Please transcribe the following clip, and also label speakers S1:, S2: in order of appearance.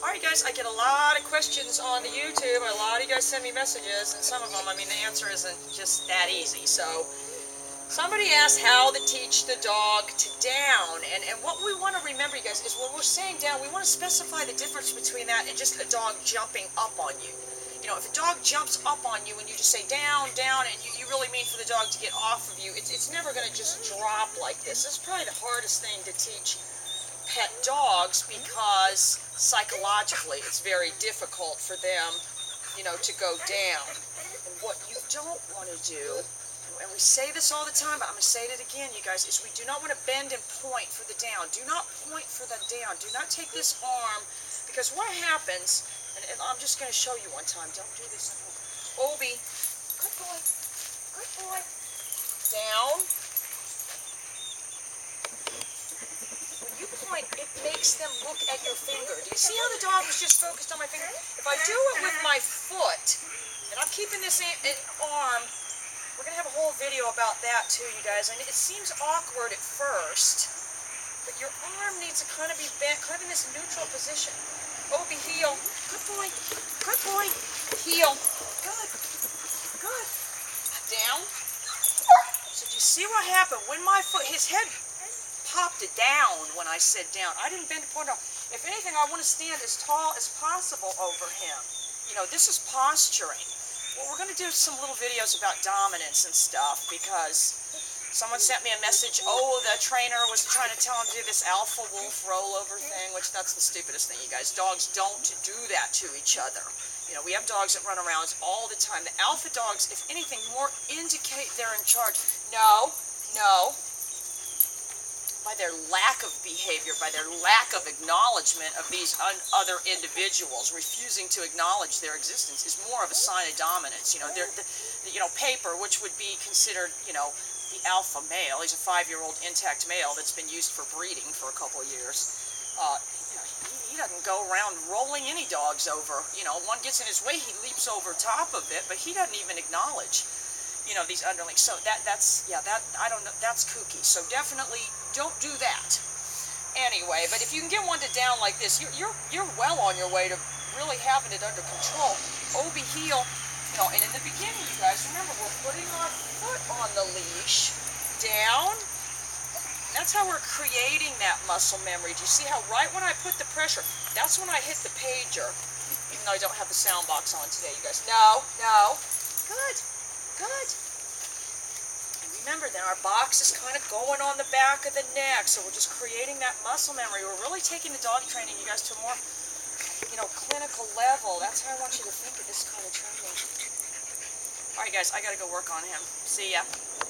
S1: Alright guys, I get a lot of questions on the YouTube. A lot of you guys send me messages, and some of them, I mean, the answer isn't just that easy. So, somebody asked how to teach the dog to down, and what we want to remember, you guys, is when we're saying down, we want to specify the difference between that and just a dog jumping up on you. You know, if a dog jumps up on you and you just say down, down, and you really mean for the dog to get off of you, it's never going to just drop like this. This is probably the hardest thing to teach pet dogs because psychologically it's very difficult for them, you know, to go down. And what you don't want to do, and we say this all the time, but I'm going to say it again, you guys, is we do not want to bend and point for the down. Do not point for the down. Do not take this arm, because what happens, and I'm just going to show you one time. Don't do this at home. Obi, good boy, good boy. Down. You point, it makes them look at your finger. Do you see how the dog was just focused on my finger? If I do it with my foot, and I'm keeping this arm, we're going to have a whole video about that too, you guys. And it seems awkward at first, but your arm needs to kind of be bent, kind of in this neutral position. Obi, heel. Good boy. Good boy. Heel. Good. Good. Down. So do you see what happened? When my foot, his head popped it down when I said down. I didn't bend the point off. If anything, I want to stand as tall as possible over him. You know, this is posturing. Well, we're going to do some little videos about dominance and stuff because someone sent me a message, oh, the trainer was trying to tell him to do this alpha wolf rollover thing, which that's the stupidest thing, you guys. Dogs don't do that to each other. You know, we have dogs that run around all the time. The alpha dogs, if anything, more indicate they're in charge. No, no. By their lack of behavior, by their lack of acknowledgement of these other individuals, refusing to acknowledge their existence is more of a sign of dominance. You know, Paper, which would be considered, you know, the alpha male. He's a 5-year-old intact male that's been used for breeding for a couple of years. You know, he doesn't go around rolling any dogs over. You know, one gets in his way, he leaps over top of it, but he doesn't even acknowledge, you know, these underlings. So that's I don't know, that's kooky. So definitely don't do that. Anyway, but if you can get one to down like this, you're well on your way to really having it under control. Obi, heel. You know, and in the beginning, you guys, remember, we're putting our foot on the leash, down. That's how we're creating that muscle memory. Do you see how right when I put the pressure, that's when I hit the pager, even though I don't have the sound box on today, you guys. No, no. Good. Good. And remember, then our box is kind of going on the back of the neck, so we're just creating that muscle memory. We're really taking the dog training, you guys, to a more, you know, clinical level. That's how I want you to think of this kind of training. All right, guys, I got to go work on him. See ya.